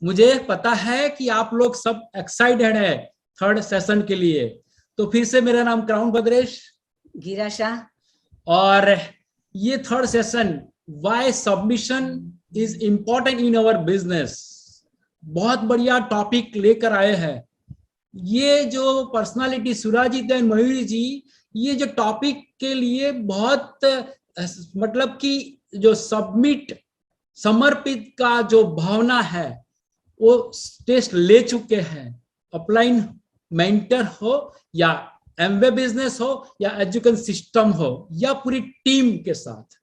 मुझे पता है कि आप लोग सब एक्साइटेड है थर्ड सेशन के लिए। तो फिर से मेरा नाम क्राउन भद्रेश गिराशा, और ये third session why submission is important in our business, बहुत बढ़िया टॉपिक लेकर आए हैं। ये जो पर्सनालिटी सुराजित एंड मयूरी जी, ये जो टॉपिक के लिए बहुत मतलब कि जो सबमिट समर्पित का जो भावना है वो टेस्ट ले चुके हैं। अपलाइन मेंटर हो या एमवे बिजनेस हो या एजुकेशन सिस्टम हो या पूरी टीम के साथ,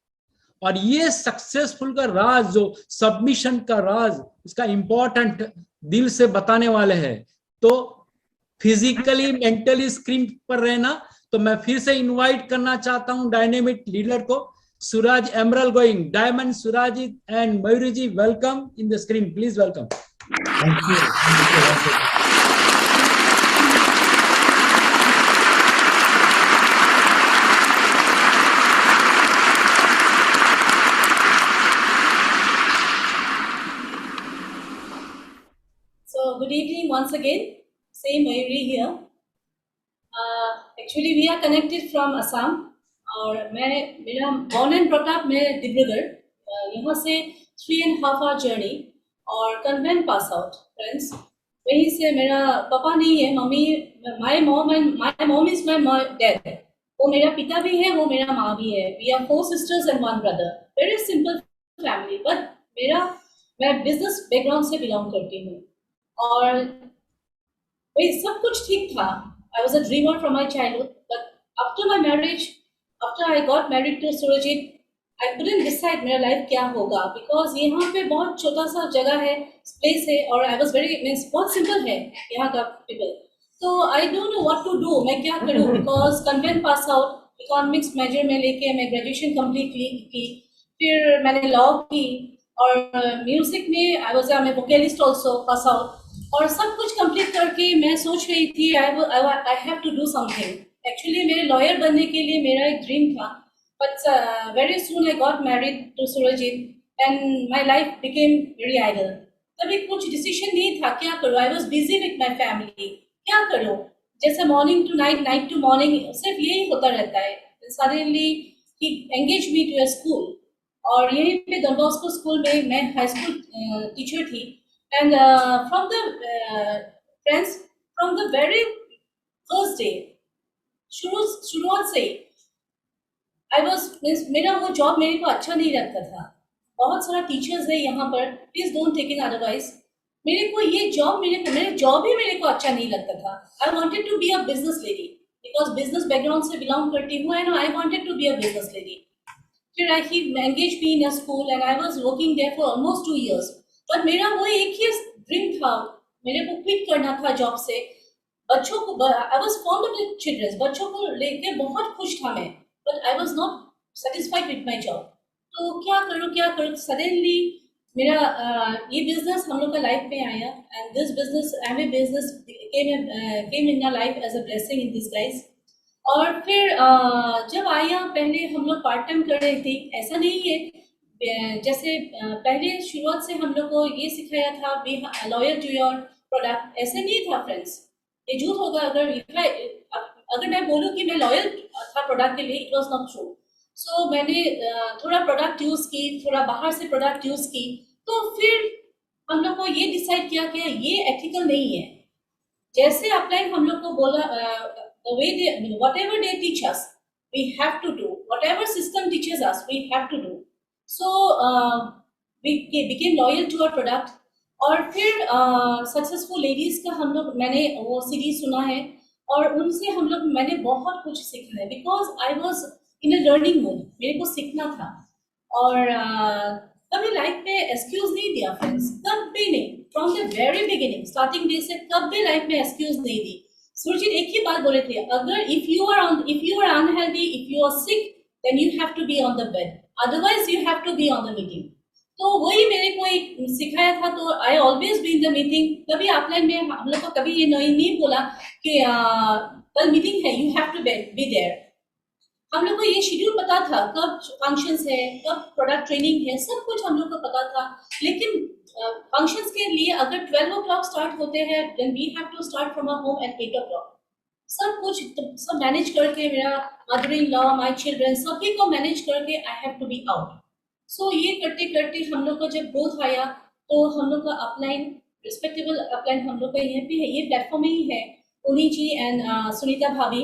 और ये सक्सेसफुल का राज, जो सबमिशन का राज, इसका इंपॉर्टेंट दिल से बताने वाले हैं। तो फिजिकली मेंटली स्क्रीन पर रहना। तो मैं फिर से इनवाइट करना चाहता हूं डायनेमिक लीडर को, Suraj Emerald going Diamond Surajit and Mayuri ji, welcome in the screen, please welcome. Thank you. So good evening once again. Same Mayuri here. Actually we are connected from Assam. और मेरा born and brought up मैं डिब्रूगढ़, यहाँ से 3.5 hour journey और convent pass out friends. वहीं से मेरा पापा नहीं है, mummy, my mom is my dad. वो मेरा पिता भी है, वो मेरा माँ भी है। We are 4 sisters and 1 brother, very simple family. But मैं बिजनेस बैकग्राउंड से बिलोंग करती हूँ और वही सब कुछ ठीक था। I was a dreamer from my childhood, but after my marriage, after I got married to Surjeet, I couldn't decide मेरा लाइफ क्या होगा, बिकॉज यहाँ पे बहुत छोटा सा जगह है, प्लेस है, और आई वॉज वेरी मीन्स बहुत सिंपल है यहाँ का पीपल। तो I don't know what to do, मैं क्या करूँ, because convent pass out economics major में लेके मैं ग्रेजुएशन कंप्लीट की, फिर मैंने लॉ की, और म्यूजिक में I was I vocalist also pass out, और सब कुछ कंप्लीट करके मैं सोच रही थी I have to do something. Actually मेरे लॉयर बनने के लिए मेरा एक ड्रीम था, but very soon I got married to Surajit and my life became very idle. तभी कुछ डिसीजन नहीं था क्या करूँ। I was busy with my family, क्या करूँ, जैसे morning to night, night to morning, सिर्फ यही होता रहता है। Suddenly he engaged me to a school, और यहीं पे डॉन बॉस्को स्कूल में मैं हाई स्कूल टीचर थी। And from the friends, from the very first day, शुरुआत से आई वॉज मेरा वो जॉब मेरे को अच्छा नहीं लगता था। बहुत सारा टीचर्स है यहाँ पर, please don't take in otherwise. मेरे को ये जॉब मेरे जॉब ही मेरे को अच्छा नहीं लगता था। I wanted to be a business lady, because business background से बिलोंग करती हूँ, and I wanted to be a business lady. फिर ही engage me in a school and I was working there for almost 2 years। पर मेरा वो एक ही dream था, मेरे को क्विट करना था जॉब से। बच्चों को, I was fond of children, बच्चों को लेके बहुत खुश था मैं, but I was not satisfied with my job। तो क्या करूँ। सडनली मेरा ये बिजनेस हम लोग का लाइफ में आया, and this business Amway business came in life as a blessing in disguise. और फिर जब आया, पहले हम लोग पार्ट टाइम कर रहे थे, ऐसा नहीं है जैसे पहले शुरुआत से हम लोग को ये सिखाया था be loyal to your product, ऐसे नहीं था फ्रेंड्स। ये झूठ होगा अगर मैं बोलूँ कि मैं लॉयल था प्रोडक्ट के लिए, इट वॉज नॉट ट्रू। सो मैंने थोड़ा प्रोडक्ट यूज़ की, थोड़ा बाहर से प्रोडक्ट यूज़ की, तो फिर हम लोग को ये डिसाइड किया कि ये एथिकल नहीं है। जैसे अपलाइन हम लोग को बोला, the way they, I mean, whatever they teach us, we have to do. Whatever system teaches us, we have to do. So we became loyal to our product। और फिर सक्सेसफुल लेडीज का मैंने वो series सुना है, और उनसे मैंने बहुत कुछ सीखा है, because I was in a learning mode, मेरे को सीखना था। और कभी लाइफ में एक्सक्यूज नहीं दिया फ्रेंड्स, कभी नहीं, from the very beginning, starting day से कभी लाइफ में एक्सक्यूज नहीं दी। सुरजीत एक ही बात बोले थे, अगर if you are unhealthy, if you are sick, then you have to be on the bed, otherwise you have to be on the meeting. तो वही मेरे को एक सिखाया था। तो I always be in the meeting. कभी ऑफलाइन में हम लोग को कभी ये नहीं बोला कि कल मीटिंग है, you have to be there. हम लोग को ये शेड्यूल पता था कब फंक्शंस है, कब प्रोडक्ट ट्रेनिंग है, सब कुछ हम लोग को पता था। लेकिन फंक्शंस के लिए अगर 12 o'clock स्टार्ट होते हैं, then we have to start from our home at 8 o'clock। सब कुछ सब मैनेज करके, मेरा mother in law, my children, सभी को मैनेज करके I have to be out. So ये करते करते हम लोग का जब ग्रोथ आया, तो हम लोग का अपलाइन, रिस्पेक्टेबल अपलाइन हम लोग का यहाँ पे है, ये प्लेटफॉर्म ही है। उन्हीं जी एंड सुनीता भाभी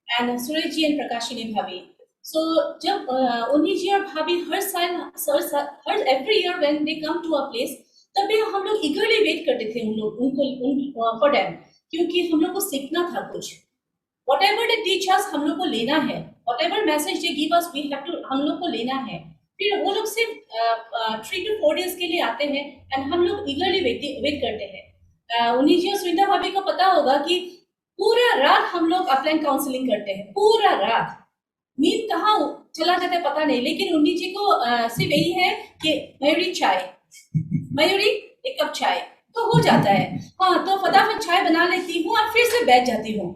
एंड सुरेश जी एंड प्रकाशिनी भाभी। सो जब उन्हीं जी और भाभी हर साल, हर every year when they come to a place, तब भी हम लोग ईगरली वेट करते थे उन लोग उनको फॉर देम, क्योंकि हम लोग को सीखना था कुछ। whatever they teach us हम लोग को लेना है, whatever message they give us we have to, हम लोग को लेना है। फिर वो लोग सिर्फ 3 to 4 days के लिए आते हैं एंड हम लोग ईगरली वेट करते हैं। उन्हीं जी और सुनीता भाभी को पता होगा कि पूरा रात हम लोग अपलाइन काउंसलिंग करते हैं, पूरा रात। नींद कहाँ चला जाता है पता नहीं, लेकिन उन्हीं जी को सिर्फ यही है कि मयूरी चाय, मयूरी एक कप चाय, तो हो जाता है। हाँ, तो फटाफट चाय बना लेती हूँ और फिर से बैठ जाती हूँ,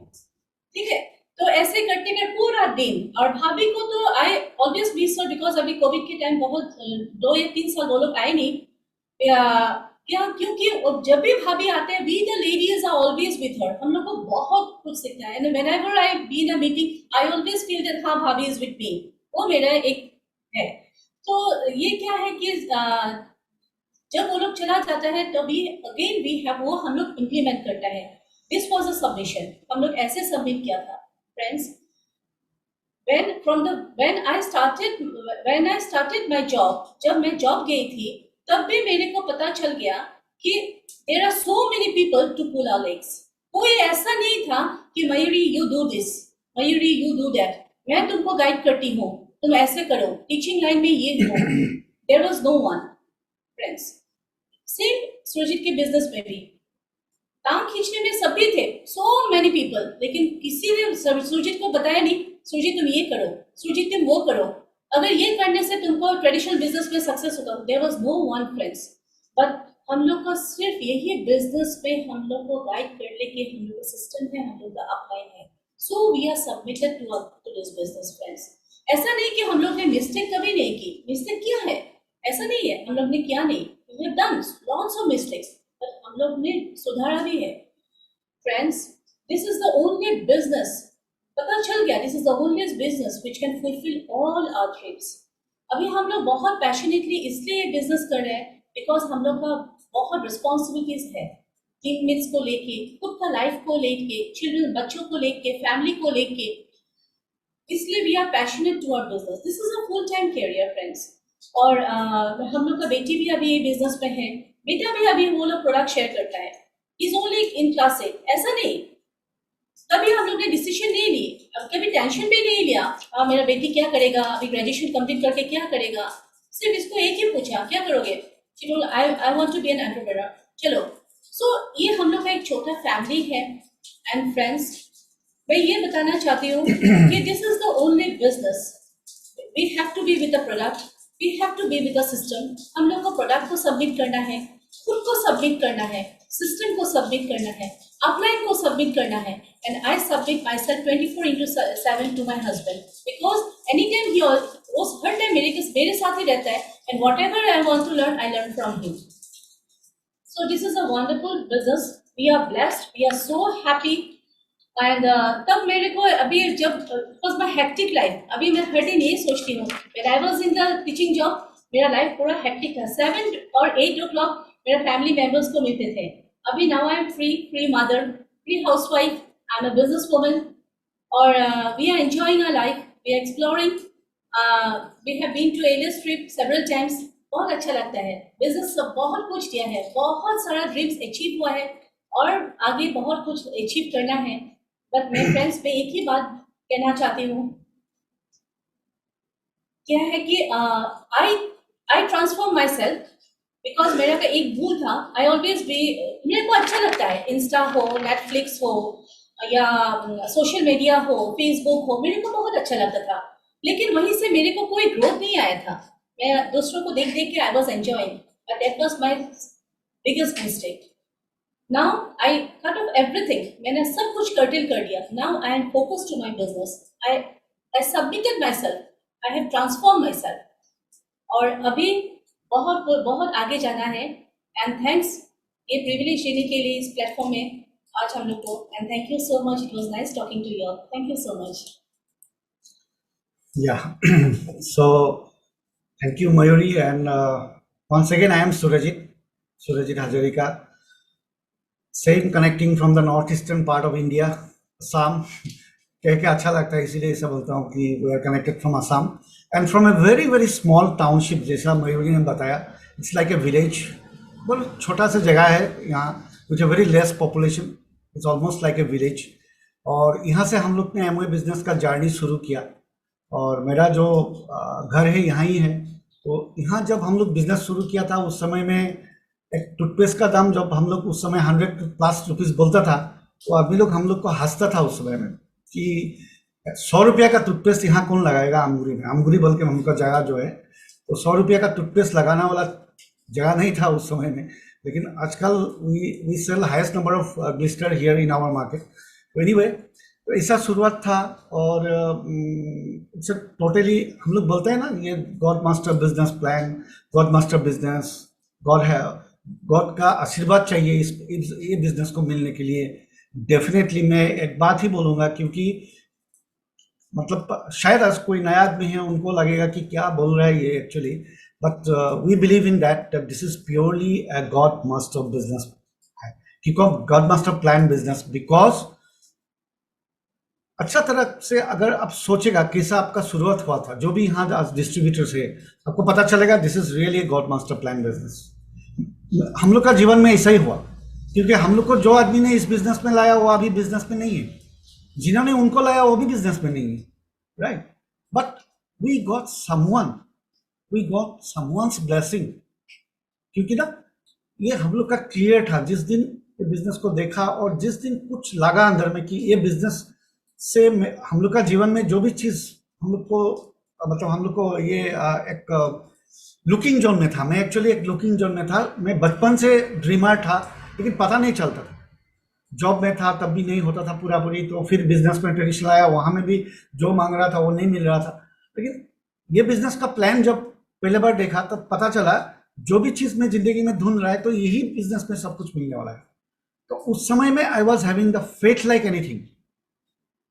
ठीक है। तो ऐसे करते कर पूरा दिन। और भाभी को तो I always miss her, because अभी कोविड के टाइम बहुत 2 या 3 साल वो लोग आए नहीं, क्योंकि जब भी भाभी आते हैं, we the ladies are always with her, हम लोग को बहुत कुछ सीखना है। And whenever I be in a meeting I always feel that हाँ भाभी इज विथ मी, वो मेरा एक है। तो ये क्या है कि जब वो लोग चला जाता है तो वी अगेन वी हैव, वो हम लोग इम्प्लीमेंट करता है। दिस वाज अ सबमिशन, हम लोग ऐसे सबमिट किया था friends. when I started my job, जब मैं जॉब गई थी, तब भी मेरे को पता चल गया कि there are so many people to pull our legs। कोई ऐसा नहीं था कि Mayuri you do this, Mayuri you do that, मैं तुमको गाइड करती हूँ, तुम ऐसे करो, टीचिंग लाइन में ये हो। there was no one friends। Same Surjeet के बिजनेस में भी टांग खींचने में सभी थे, सो मेनी पीपल, लेकिन किसी ने सुरजीत को बताया नहीं, सुरजीत तुम ये करो, सुरजीत तुम वो करो, अगर ये करने से तुमको ट्रेडिशनल बिजनेस में सक्सेस होगा। There was no one friends, but हम लोग का सिर्फ यही बिजनेस पे हम लोग को गाइड करने के हम लोग का सिस्टम है, हम लोग का अपलाइन है। So we are submitted to this business friends. ऐसा नहीं कि हम लोग ने मिस्टेक कभी नहीं की, मिस्टेक किया है, ऐसा नहीं है हम लोग ने किया नहीं, we have done lots of mistakes, पर हम लोग ने सुधारा भी है। Friends, this is the only business, पता चल गया, this is the only business which can fulfil all our dreams. अभी हम लोग बहुत पैशनेटली इसलिए बिजनेस कर रहे हैं बिकॉज हम लोग का बहुत रिस्पॉन्सिबिलिटीज है, टीममेट्स को लेके, खुद का लाइफ को लेके, चिल्ड्रन बच्चों को लेके, फैमिली को लेके, इसलिए we are passionate to our business. This is a full time career friends. और हम लोग का बेटी भी अभी बिजनेस में है, बेटा भी अभी वो लोग प्रोडक्ट शेयर करता है, इज ओनली इन क्लास 8। ऐसा नहीं, कभी हम लोग ने डिसीजन नहीं ली, अब कभी टेंशन भी नहीं लिया मेरा बेटी क्या करेगा, अभी ग्रेजुएशन कंप्लीट करके क्या करेगा, सिर्फ इसको एक ही पूछा क्या करोगे, I want to be an entrepreneur, चलो। सो ये हम लोग का एक छोटा फैमिली है। एंड फ्रेंड्स, मैं ये बताना चाहती हूँ कि this is the only business, we have to be with the product, we have to be with the system. हम लोग को प्रोडक्ट को सबमिट करना है, खुद को सबमिट करना है, सिस्टम को सबमिट करना है, अपलाइन को सबमिट करना है। And I submit my self 24/7 to my husband, because any time ही हर टाइम मेरे साथ ही रहता है, and whatever I want to learn I learn from him. So this is a wonderful business, we are blessed, we are so happy. And तब मेरे को अभी जब वॉज माई हेक्टिक लाइफ, अभी मैं हर दिन यही सोचती हूँ, when I was in the teaching job मेरा लाइफ पूरा हेक्टिक था, 7 और 8 o'clock मेरे फैमिली मेंबर्स को मिलते थे। अभी now I am free mother, free housewife, I am a business woman, और we are enjoying our life, we are exploring, we have been to एलियस ट्रिप सेवरल टाइम्स। बहुत अच्छा लगता है, बिजनेस सब बहुत कुछ दिया है, बहुत सारा ड्रीम्स अचीव हुआ है और आगे बहुत कुछ अचीव करना है। बट मैं फ्रेंड्स पे एक ही बात कहना चाहती हूँ, क्या है कि आई ट्रांसफॉर्म माई सेल्फ, बिकॉज मेरा का एक भूल था, आई ऑलवेज बी, मेरे को अच्छा लगता है इंस्टा हो, नेटफ्लिक्स हो, या सोशल मीडिया हो, फेसबुक हो, मेरे को बहुत अच्छा लगता था, लेकिन वहीं से मेरे को कोई ग्रोथ नहीं आया था। मैं दूसरों को देख देख के I was enjoying, but that was my biggest mistake. Now I cut off everything, मैंने सब कुछ कर्टेल कर दिया, now I am focused to my business. I submitted myself. I have transformed myself. और अभी बहुत बहुत आगे जाना है. एंड थैंक्स ये प्रिविलेज देने के लिए इस प्लेटफॉर्म में आज हम लोग को. And thank you so much. It was nice talking to you. Thank you so much. Yeah. So thank you, Mayuri, and once again I am Surajit Hazarika, same connecting from the northeastern part of India, Assam. कह के अच्छा लगता है इसीलिए ऐसा बोलता हूँ कि we are connected from Assam and from a very very small township. जैसा मयूरी ने बताया, इट्स लाइक ए विलेज. बहुत छोटा सा जगह है यहाँ, which a very less population. It's almost like a village. और यहाँ से हम लोग ने एमवे बिजनेस का जर्नी शुरू किया. और मेरा जो घर है यहाँ ही है. तो यहाँ जब हम लोग बिजनेस शुरू किया था उस समय में एक टूथपेस्ट का दाम जब हम लोग उस समय 100+ रुपीज़ बोलता था, तो अभी लोग हम लोग को हंसता था उस समय में कि 100 रुपया का टूथपेस्ट यहाँ कौन लगाएगा अमगुरी में. अमगुरी बोल के उनका जगह जो है, तो 100 रुपया का टूथपेस्ट लगाना वाला जगह नहीं था उस समय में. लेकिन आजकल we sell highest number of Glister here in our market. Anyway, तो ऐसा शुरुआत था. और इट्स टोटली हम लोग बोलते हैं ना, ये God master business plan, God master business. God है, गॉड का आशीर्वाद चाहिए ये बिजनेस को मिलने के लिए. डेफिनेटली मैं एक बात ही बोलूँगा, क्योंकि मतलब शायद आज कोई नया आदमी है उनको लगेगा कि क्या बोल रहा है ये actually. But we believe in that this is purely a God master business. God master plan business, because अच्छा तरह से अगर आप सोचेगा कैसा आपका शुरुआत हुआ था, जो भी यहाँ आज डिस्ट्रीब्यूटर से, आपको पता चलेगा this is really God master plan business. हम लोग का जीवन में ऐसा ही हुआ, क्योंकि हम लोग को जो आदमी ने इस बिजनेस में लाया वो अभी बिजनेस में नहीं है, जिन्होंने उनको लाया वो भी बिजनेस में नहीं है, right. But we got someone's blessing. क्योंकि ना ये हम लोग का क्लियर था जिस दिन ये बिजनेस को देखा, और जिस दिन कुछ लगा अंदर में कि ये बिजनेस से हम लोग का जीवन में जो भी चीज़ हम लोग को, मतलब हम लोग को ये एक लुकिंग जोन में था. मैं एक्चुअली एक लुकिंग जोन में था. मैं बचपन से ड्रीमर था, लेकिन पता नहीं चलता था. जॉब में था तब भी नहीं होता था पूरा पूरी. तो फिर बिजनेस में ट्रेडिशनल आया, वहाँ में भी जो मांग रहा था वो नहीं मिल रहा था. लेकिन ये बिजनेस का प्लान जब पहले बार देखा तब पता चला जो भी चीज़ में जिंदगी में ढूंढ रहा है तो यही बिजनेस में सब कुछ मिलने वाला है. तो उस समय में I was having the faith like anything.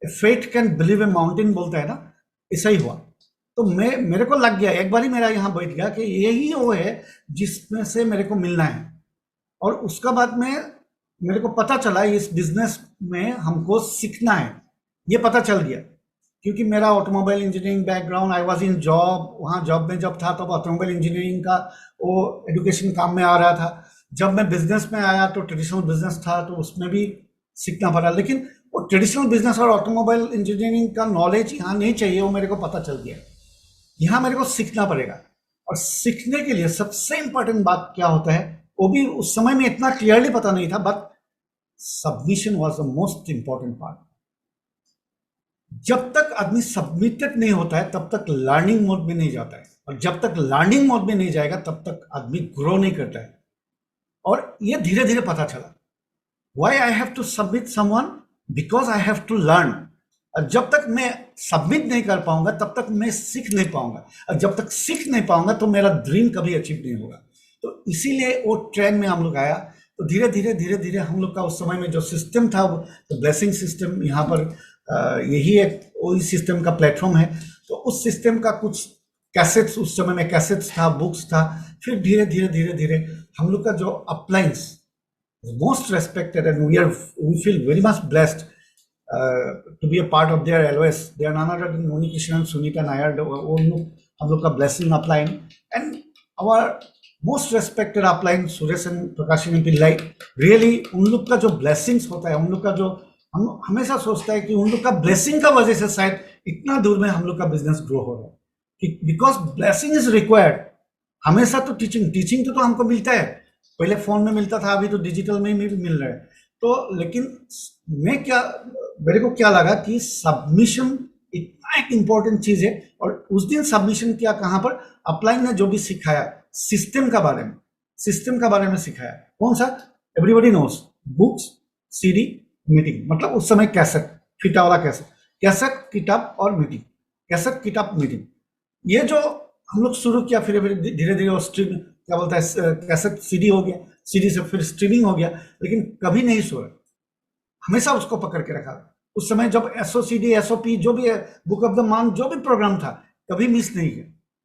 Faith can believe A mountain बोलता है ना, ऐसा ही हुआ. तो मेरे को लग गया, एक बार ही मेरा यहाँ बैठ गया कि यही वो है जिसमें से मेरे को मिलना है. और उसका बाद में मेरे को पता चला इस बिजनेस में हमको सीखना है, ये पता चल गया. क्योंकि मेरा automobile engineering background, I was in job. वहाँ जॉब में जब था तब ऑटोमोबाइल इंजीनियरिंग का वो एजुकेशन काम में आ रहा था. जब मैं बिजनेस में आया तो ट्रेडिशनल बिजनेस था, तो उसमें भी सीखना पड़ा. लेकिन वो ट्रेडिशनल बिजनेस और ऑटोमोबाइल इंजीनियरिंग का नॉलेज यहाँ नहीं चाहिए, वो मेरे को पता चल गया. यहाँ मेरे को सीखना पड़ेगा. और सीखने के लिए सबसे इंपॉर्टेंट बात क्या होता है, वो भी उस समय में इतना क्लियरली पता नहीं था, but submission was the most important part. जब तक आदमी सबमिटेड नहीं होता है तब तक लर्निंग मोड में नहीं जाता है, और जब तक लर्निंग मोड में नहीं जाएगा तब तक आदमी ग्रो नहीं करता है. और ये धीरे धीरे पता चला. Why I have to submit someone, because I have to learn. और जब तक मैं सबमिट नहीं कर पाऊंगा तब तक मैं सीख नहीं पाऊंगा, और जब तक सीख नहीं पाऊंगा तो मेरा ड्रीम कभी अचीव नहीं होगा. तो इसीलिए वो ट्रेंड में हम लोग आया. तो धीरे धीरे हम लोग का उस समय में जो सिस्टम था, तो ब्लेसिंग सिस्टम, यहाँ पर यही एक वही सिस्टम का प्लेटफॉर्म है. तो उस सिस्टम का कुछ कैसेट्स, उस समय में कैसेट्स था, बुक्स था. फिर धीरे धीरे हम लोग का जो uplines, most respected, and we feel very much blessed to be a part of their LOS. They are none other than Moni Krishnan, Sunita Nayar. हम लोग का blessing upline, and our most respected upline Suresh and Prakashini Pillai. Really उन लोग का जो blessings होता है, उन लोग का जो, हम हमेशा सोचता है कि उन लोग का blessing का वजह से शायद इतना दूर में हम लोग का बिजनेस ग्रो हो रहा है. Because blessing is required. हमेशा तो टीचिंग तो हमको मिलता है, पहले फोन में मिलता था, अभी तो डिजिटल में भी मिल रहा है. तो लेकिन मेरे को क्या लगा कि सबमिशन इतना एक इम्पोर्टेंट चीज है. और उस दिन सबमिशन किया कहाँ पर, अपलाइन ने जो भी सिखाया सिस्टम का बारे में सिखाया. कौन सा, everybody knows, books, CD, meeting. मतलब उस समय कैसेट, फिटा वाला कैसेट, किताब और मीटिंग. कैसेट किताब मीटिंग, ये जो हम लोग शुरू किया, फिर धीरे धीरे वो स्ट्रीम क्या बोलता है कैसेट सीडी हो गया, सीडी से फिर स्ट्रीमिंग हो गया, लेकिन कभी नहीं सोया, हमेशा उसको पकड़ के रखा। उस समय जब एसओसीडी एसओपी जो भी है, बुक ऑफ द मंथ जो भी प्रोग्राम था, कभी मिस नहीं किया।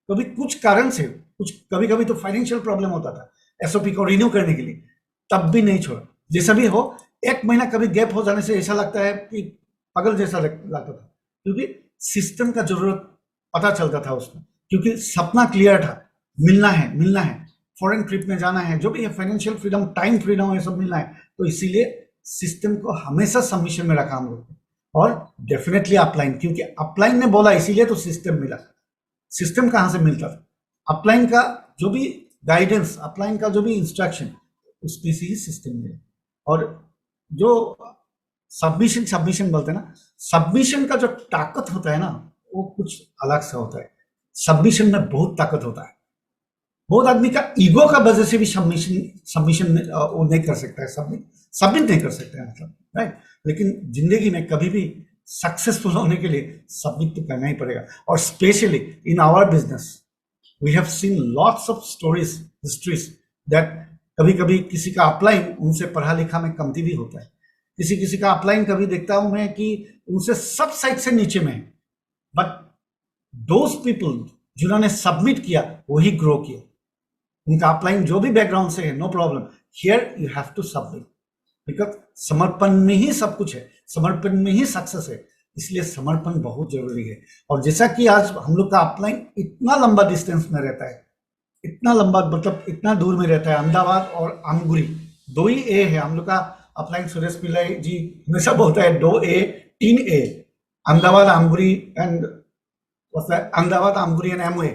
कभी कुछ कारण से कुछ, कभी कभी तो फाइनेंशियल प्रॉब्लम होता था एसओपी को रिन्यू करने के लिए, तब भी नहीं छोड़ा। जैसा भी हो, एक महीना कभी गैप हो जाने से ऐसा लगता है कि पागल जैसा लगता था, क्योंकि सिस्टम का जरूरत पता चलता था उसमें, क्योंकि सपना क्लियर था, मिलना है, फॉरेन ट्रिप में जाना है, जो भी है, फाइनेंशियल फ्रीडम, टाइम फ्रीडम, ये सब मिलना है। तो इसीलिए सिस्टम को हमेशा सबमिशन में रखा हम लोग, और डेफिनेटली अपलाइन, क्योंकि अपलाइन ने बोला इसीलिए तो सिस्टम मिला। सिस्टम कहाँ से मिलता था? अपलाइन का जो भी गाइडेंस, अपलाइन का जो भी इंस्ट्रक्शन, उसमें से ही सिस्टम मिला। और जो सबमिशन बोलते हैं ना, सबमिशन का जो ताकत होता है ना, वो कुछ अलग सा होता है। सबमिशन में बहुत ताकत होता है। बहुत आदमी का ईगो का वजह से भी सबमिशन वो नहीं कर सकता है, सबमिट नहीं कर सकता है, मतलब, राइट। लेकिन जिंदगी में कभी भी सक्सेसफुल होने के लिए सबमिट तो करना ही पड़ेगा। और specially in our business we have seen lots of stories, histories that कभी कभी किसी का अपलाइन उनसे पढ़ा लिखा में कमती भी होता है, किसी का अपलाइन कभी देखता हूं मैं कि उनसे सब साइड से नीचे में है, बट दोज पीपल जिन्होंने सबमिट किया वही ग्रो किया। उनका अपलाइन जो भी बैकग्राउंड से है, no problem, here you have to submit, because समर्पण में ही सब कुछ है, समर्पण में ही सक्सेस है, इसलिए समर्पण बहुत जरूरी है। और जैसा कि आज हम लोग का अपलाइन इतना लंबा डिस्टेंस में रहता है, इतना लंबा मतलब इतना दूर में रहता है, अहमदाबाद और आमगुरी, 2 ही ए है हम लोग का अपलाइन। सुरेश पिल्लाई जी हमेशा बोलता है 2 ए 3 ए, अहमदाबाद आमगुरी एंड अहमदाबाद आमगुरी एंड एमवे।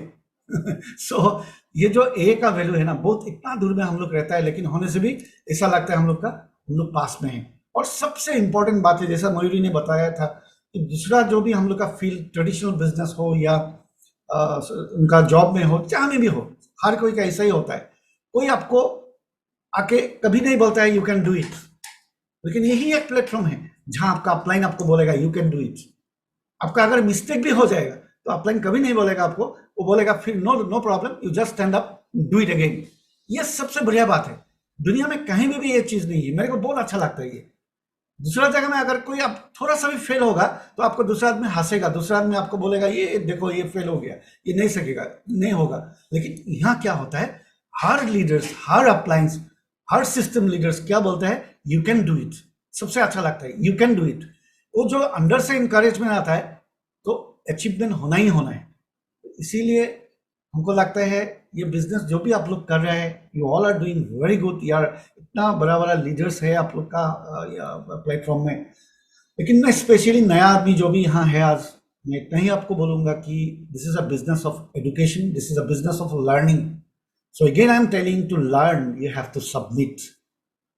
सो ये जो ए का वैल्यू है ना, बहुत इतना दूर में हम लोग रहता है, लेकिन होने से भी ऐसा लगता है हम लोग पास में है। और सबसे इंपॉर्टेंट बात है, जैसा मयूरी ने बताया था, कि दूसरा जो भी हम लोग का फील्ड, ट्रेडिशनल बिजनेस हो या उनका जॉब में हो, जहाँ में भी हो, हर कोई का ऐसा ही होता है। कोई आपको आके कभी नहीं बोलता है यू कैन डू इट, लेकिन यही एक प्लेटफॉर्म है जहां आपका अपलाइन आपको बोलेगा यू कैन डू इट। आपका अगर मिस्टेक भी हो जाएगा तो अपलाइन कभी नहीं बोलेगा आपको, वो बोलेगा फिर no problem, you just stand up, do it again. ये सबसे बढ़िया बात है, दुनिया में कहीं भी ये चीज नहीं है, मेरे को बहुत अच्छा लगता है ये। दूसरा जगह में अगर कोई आप थोड़ा सा भी फेल होगा तो आपको दूसरा आदमी हंसेगा, दूसरा आदमी आपको बोलेगा ये देखो ये फेल हो गया, ये नहीं सकेगा, नहीं होगा। लेकिन यहाँ क्या होता है, हर लीडर्स, हर अपलाइंस, हर सिस्टम लीडर्स क्या बोलते हैं, यू कैन डू इट। सबसे अच्छा लगता है यू कैन डू इट। वो जो अंदर से इंकरेजमेंट आता है तो अचीवमेंट होना ही होना है। इसीलिए हमको लगता है ये बिजनेस जो भी आप लोग कर रहे हैं, you all are doing very good यार। इतना बड़ा बड़ा लीडर्स है आप लोग का प्लेटफॉर्म में। लेकिन मैं स्पेशली नया आदमी जो भी यहाँ है आज, मैं इतना ही आपको बोलूँगा कि this is a business of education, this is a business of learning. So again I am telling, to learn you have to submit,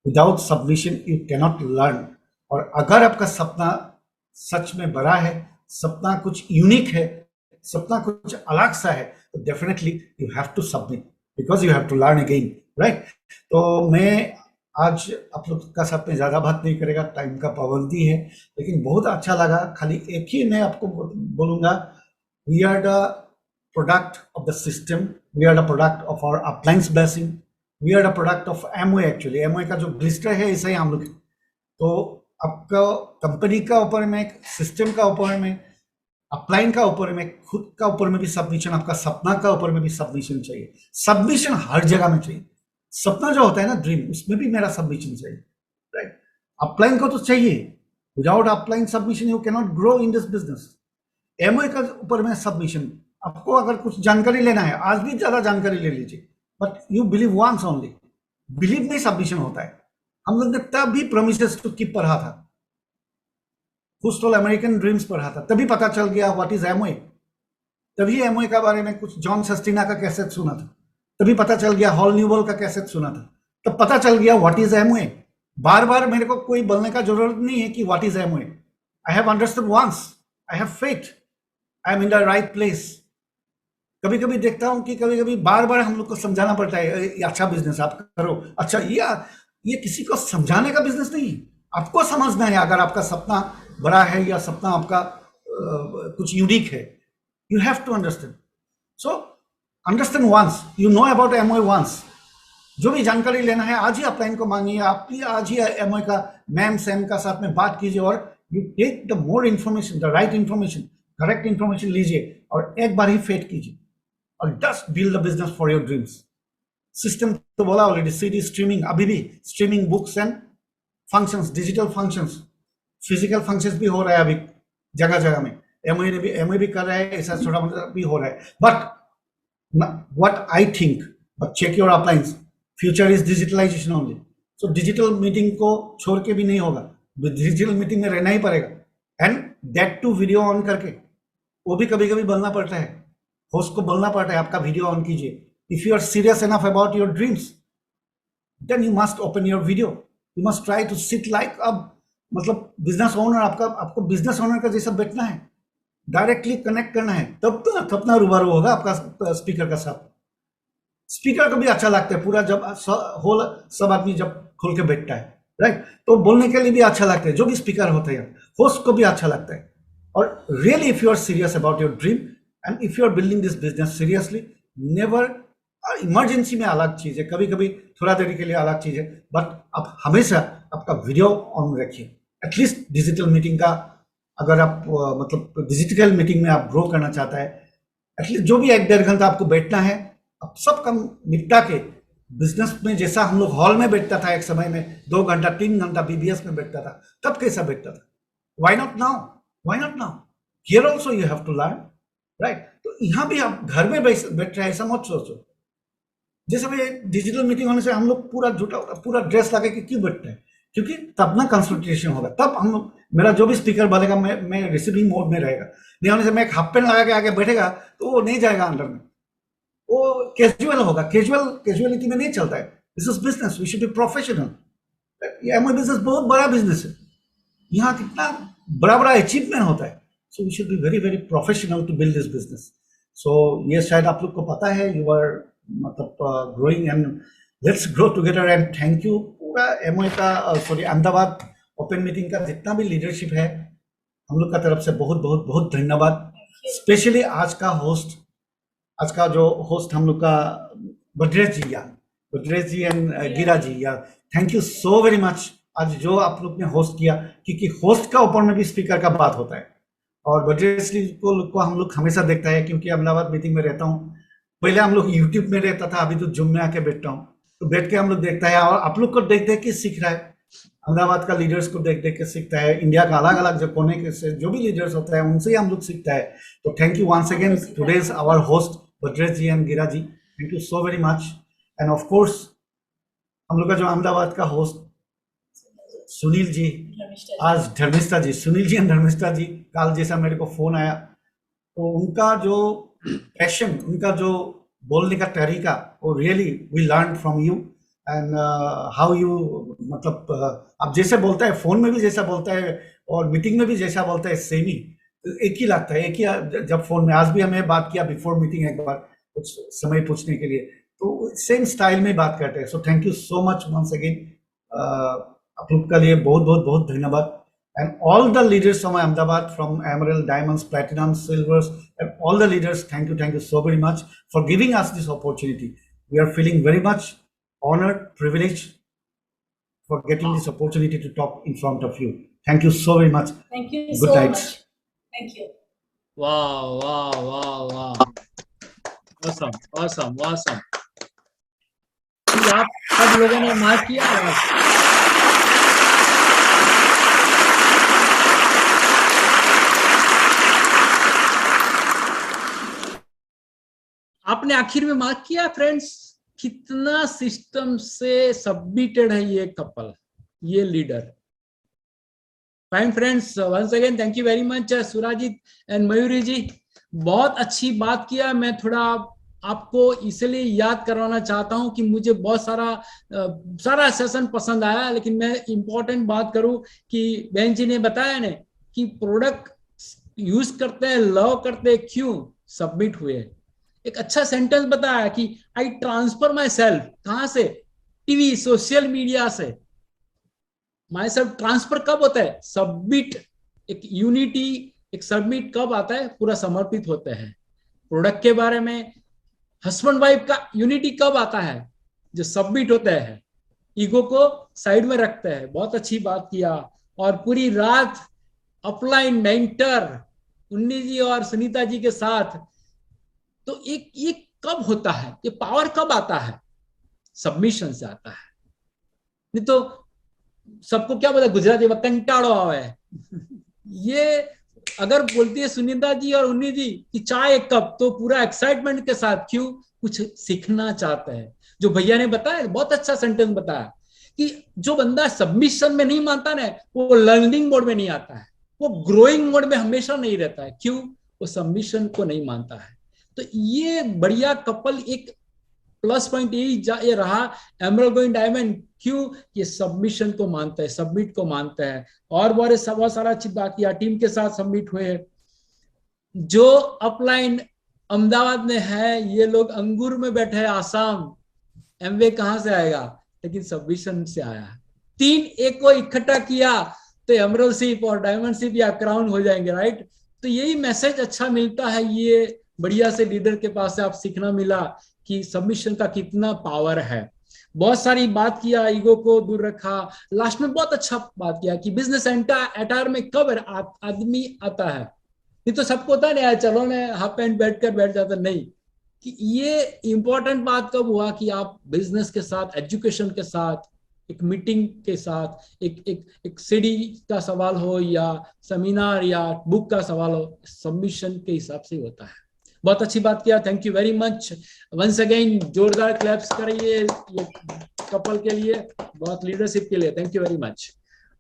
without submission you cannot learn. और अगर आपका सपना सच में बड़ा है, सपना कुछ यूनिक है, सपना कुछ अलग सा है, तो definitely you have to submit, because you have to learn again, right. तो मैं आज आप लोग का साथ में ज़्यादा बात नहीं करेगा, टाइम का पाबंदी है, लेकिन बहुत अच्छा लगा। खाली एक ही मैं आपको बोलूँगा, we are the product of the system, we are the product of our uplines blessing, we are the product of Amway. Actually Amway का जो ग्लिस्टर है ऐसा ही हम लोग। तो आपका कंपनी का ऊपर में, सिस्टम का ऊपर में, अपलाइन का ऊपर में, खुद का ऊपर में भी सबमिशन, आपका सपना का ऊपर में भी सबमिशन चाहिए। सबमिशन हर जगह में चाहिए। सपना जो होता है ना, ड्रीम, उसमें भी मेरा सबमिशन चाहिए, राइट। अपलाइन को तो चाहिए, without upline submission you can not grow in this business. MOA का ऊपर में सबमिशन, आपको अगर कुछ जानकारी लेना है, आज भी ज्यादा जानकारी ले लीजिए, but you believe once only, believe में सबमिशन होता है। हम लोग ने तब भी प्रोमिसेस टू कीप पढ़ा था, हुस्टल अमेरिकन ड्रीम्स पढ़ा था, तभी पता चल गया व्हाट इज एमओए। तभी एमओए के बारे में कुछ जॉन सस्टिना का कैसेट सुना था, तभी पता चल गया। हॉल न्यूबल का कैसेट सुना था, तब पता चल गया व्हाट इज एमओए। बार बार मेरे को कोई बोलने का जरूरत नहीं है कि what is MOA. I have understood once, I have faith, I am in the right place. कभी कभी देखता हूं कि कभी कभी बार बार हम लोग को समझाना पड़ता है, ये अच्छा बिजनेस आप करो। अच्छा, ये किसी को समझाने का बिजनेस नहीं, आपको समझना है। अगर आपका सपना बड़ा है या सपना आपका कुछ यूनिक है, You have to understand. So understand once, you know about MOA once. जो भी जानकारी लेना है आज ही अपलाइन को मांगिए, आप आज ही MOA का मैम सैम का साथ में बात कीजिए और you take the more information, the right information, correct information लीजिए और एक बार ही फेट कीजिए और just build the business for your dreams. System तो बोला ऑलरेडी, सीडी स्ट्रीमिंग, अभी भी streaming books and functions, digital functions, physical functions भी हो रहा है अभी जगह जगह में। MOA भी कर रहा है, ऐसा छोटा मोटा भी हो रहा है। But what I think, but check your uplines, future is digitalization only. So digital meeting को छोड़ के भी नहीं होगा, डिजिटल मीटिंग में रहना ही पड़ेगा। And that too video on करके, वो भी कभी कभी बोलना पड़ता है, होस्ट को बोलना पड़ता है आपका वीडियो ऑन कीजिए। If you are serious enough about your dreams then you must open your video, you must try to sit like a मतलब बिजनेस ओनर। आपको बिजनेस ओनर का जैसा बैठना है, डायरेक्टली कनेक्ट करना है, तब ना रूबरू होगा आपका स्पीकर का साथ। स्पीकर को भी अच्छा लगता है पूरा, जब होल सब आदमी जब खुल के बैठता है, राइट, तो बोलने के लिए भी अच्छा लगता है, जो भी स्पीकर होता है होस्ट को भी अच्छा लगता है। और really if you are serious about your dream and if you are building this business seriously, never, emergency में अलग चीज है, कभी कभी थोड़ा देरी के लिए अलग चीज है, बट आप हमेशा आपका वीडियो ऑन रखिए। एटलीस्ट डिजिटल मीटिंग का, अगर आप मतलब डिजिटल मीटिंग में आप ग्रो करना चाहता है, एटलीस्ट जो भी 1-1.5 घंटा आपको बैठना है, अब सब काम निपटा के बिजनेस में जैसा हम लोग हॉल में बैठता था एक समय में 2 घंटा 3 घंटा BBS में बैठता था, तब कैसा बैठता था? Why not now? Why not now? Here also you have to learn, right. तो यहाँ भी आप घर में बैठ रहे हैं, ऐसा मत सोचो। जैसे भाई डिजिटल मीटिंग होने से हम लोग पूरा ड्रेस लगा के क्यों बैठते हैं? क्योंकि तब ना कंसंट्रेशन होगा, तब हम लोग, मेरा जो भी स्पीकर बोलेगा मैं रिसीविंग मोड में रहेगा। नहीं होने से मैं एक हाफ पैंट लगा के आगे बैठेगा तो वो नहीं जाएगा अंदर में, वो कैजुअल होगा, कैजुअलिटी में नहीं चलता है। This is business, we should be professional. ये MOA बिजनेस बहुत बड़ा बिजनेस है, यहाँ कितना बड़ा अचीवमेंट होता है। So we should be very very professional to build this business. So ये शायद आप लोग को पता है, यू आर मतलब growing and let's grow together. And thank you पूरा MOA का, सॉरी अहमदाबाद ओपन मीटिंग का जितना भी लीडरशिप है, हम लोग का तरफ से बहुत बहुत बहुत धन्यवाद। स्पेशली आज का जो होस्ट हम लोग का बद्रेश जी एंड गिरा जी, या thank you so very much. आज जो आप लोग ने होस्ट किया, क्योंकि होस्ट का ऊपर में भी स्पीकर का बात होता है, और बद्रेश जी को हम लोग हमेशा देखता है, क्योंकि अहमदाबाद मीटिंग में रहता हूँ। पहले हम लोग यूट्यूब में रहता था, अभी तो जूम में आके बैठता हूँ, तो बैठ के हम लोग देखता है, और आप लोग को देख देख के सीख रहा है। अहमदाबाद का लीडर्स को देख देख के सीखता है, इंडिया का अलग अलग जो कोने के से जो भी लीडर्स होता है उनसे ही हम लोग सीखता है। तो thank you once again today's our host Badresh ji and Gira ji, thank you so very much. And of course हम लोग का जो अहमदाबाद का होस्ट सुनील जी, आज धर्मिष्ठा जी, सुनील जी एंड धर्मिष्ठा जी, कल जैसा मेरे को फोन आया, तो उनका जो पैशन, उनका जो बोलने का तरीका, वो really we learn from you. And how you, मतलब आप जैसे बोलता है, फोन में भी जैसा बोलता है और मीटिंग में भी जैसा बोलता है, सेम ही, एक ही लगता है, एक ही। जब फोन में आज भी हमें बात किया बिफोर मीटिंग एक बार कुछ समय पूछने के लिए, तो सेम स्टाइल में बात करते हैं। So thank you so much once again, आप लोग का लिए बहुत बहुत बहुत धन्यवाद। And all the leaders from Ahmedabad, from emerald, diamonds, platinum, silvers, and all the leaders, thank you so very much for giving us this opportunity. We are feeling very much honored, privileged for getting this opportunity to talk in front of you. Thank you so very much. Thank you Good so night. much. Thank you. वाह, awesome. आप सब लोगों ने mark किया है। आपने आखिर में मार्क किया फ्रेंड्स, कितना सिस्टम से सबमिटेड है ये कपल, ये लीडर। Fine friends, once again thank you very much Surajit and Mayuri ji, बहुत अच्छी बात किया। मैं थोड़ा आपको इसलिए याद करवाना चाहता हूं कि मुझे बहुत सारा सेशन पसंद आया, लेकिन मैं इंपॉर्टेंट बात करूं कि बहन जी ने बताया ना कि प्रोडक्ट यूज करते हैं, लव करते हैं, क्यों सबमिट हुए। एक अच्छा सेंटेंस बताया कि आई ट्रांसफर माई सेल्फ, कहां से? टीवी, सोशल मीडिया से। माई सेल्फ ट्रांसफर कब होता है? सबमिट, एक यूनिटी, एक सबमिट कब आता है? पूरा समर्पित होते हैं। प्रोडक्ट के बारे में। हस्बैंड वाइफ का यूनिटी कब आता है? जो सबमिट होता है, ईगो को साइड में रखते हैं। बहुत अच्छी बात किया। और पूरी रात अपलाइन मेंटर उन्नी जी और सुनीता जी के साथ, तो एक ये कब होता है? ये पावर कब आता है? सबमिशन से आता है। नहीं तो सबको क्या पता गुजराती में कंटाड़ो आवे। ये अगर बोलती है सुनीता जी और उन्नी जी कि चाय एक कप, तो पूरा एक्साइटमेंट के साथ, क्यों? कुछ सीखना चाहते हैं। जो भैया ने बताया, बहुत अच्छा सेंटेंस बताया कि जो बंदा सबमिशन में नहीं मानता ना, वो लर्निंग मोड में नहीं आता है, वो ग्रोइंग मोड में हमेशा नहीं रहता है। क्यों? वो सबमिशन को नहीं मानता है। तो ये बढ़िया कपल, एक प्लस पॉइंट ये रहा एमरल्ड गोल्ड डायमंड। क्यों? ये सबमिशन को मानता है, सबमिट को मानता है। और बहुत सारा अच्छी बात किया, टीम के साथ सबमिट हुए। जो अपलाइन अहमदाबाद में है, ये लोग अंगूर में बैठे हैं, आसाम। एमवे कहां से आएगा? लेकिन सबमिशन से आया। तीन एक को इकट्ठा किया तो एमरल्ड शिप और डायमंड शिप या क्राउन हो जाएंगे, राइट? तो यही मैसेज अच्छा मिलता है। ये बढ़िया से लीडर के पास से आप सीखना मिला कि सबमिशन का कितना पावर है। बहुत सारी बात किया, ईगो को दूर रखा। लास्ट में बहुत अच्छा बात किया कि बिजनेस अटायर में कब आदमी आता है। नहीं तो सबको होता है ना, चलो ना हाफ पैंट बैठ जाता, नहीं। कि ये इंपॉर्टेंट बात कब हुआ कि आप बिजनेस के साथ, एजुकेशन के साथ, एक मीटिंग के साथ, एक सीडी का सवाल हो या सेमिनार या बुक का सवाल हो, सबमिशन के हिसाब से होता है। बहुत अच्छी बात किया। Thank you very much once again. जोरदार क्लैप्स करिए ये कपल के लिए, बहुत लीडरशिप के लिए। Thank you very much.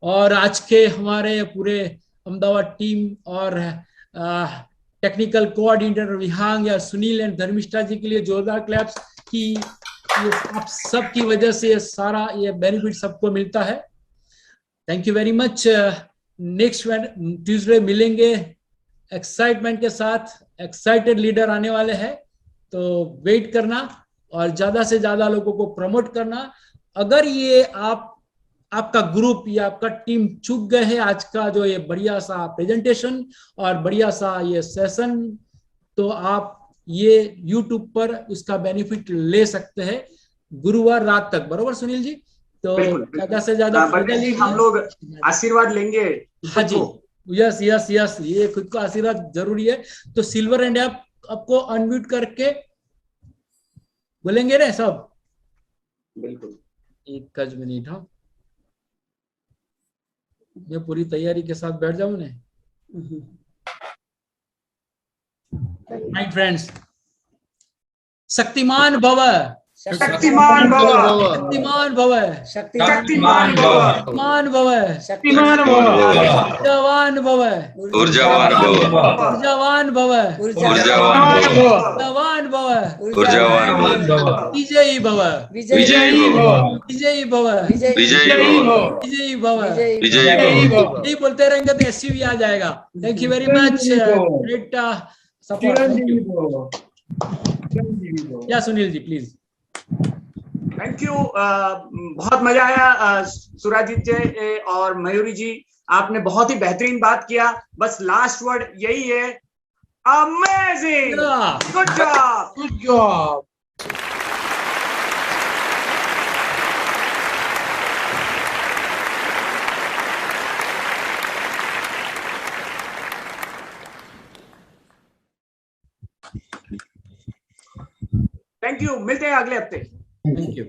और आज के हमारे पूरे अहमदाबाद टीम और टेक्निकल कोऑर्डिनेटर विहांग या सुनील एंड धर्मिष्ठा जी के लिए जोरदार क्लैप्स की ये आप सब की वजह से ये सारा ये बेनिफिट सबको मिलता है। Thank you very much. Next Tuesday मिलेंगे एक्साइटमेंट के साथ। एक्साइटेड लीडर आने वाले हैं, तो वेट करना और ज्यादा से ज्यादा लोगों को प्रमोट करना। अगर ये आपका ग्रुप या आपका टीम चूक गए हैं आज का जो ये बढ़िया सा प्रेजेंटेशन और बढ़िया सा ये सेशन, तो आप ये YouTube पर उसका बेनिफिट ले सकते हैं गुरुवार रात तक। बरोबर सुनील जी? तो ज्यादा से ज्यादा हम लोग आशीर्वाद लेंगे। हाँ जी, यस यस यस, ये खुद को आशीर्वाद जरूरी है। तो सिल्वर एंड ऐप आपको अनम्यूट करके बोलेंगे ना सब? बिल्कुल। एक मिनट, हाँ, मैं पूरी तैयारी के साथ बैठ जाऊं ना। माय फ्रेंड्स, शक्तिमान भव, शक्तिमान भव, शक्तिमान भव, शक्तिमान भव, शक्तिमान भव, शक्तिमान भव, जवान भव, ऊर्जावान भव, ऊर्जावान भव, ऊर्जावान भव, जवान भव, ऊर्जावान भव, विजयी भव, विजयी भव, विजयी भव, विजयी भव, विजयी भव। विजयी भव। नहीं बोलते रहेंगे तो एससी भी आ जाएगा। Thank you very much, great support. या Sunil ji please. Thank you. बहुत मजा आया सुराजीत जी और मयूरी जी, आपने बहुत ही बेहतरीन बात किया। बस लास्ट वर्ड यही है, amazing, good job, good job. Thank you. मिलते हैं अगले हफ्ते। Thank you.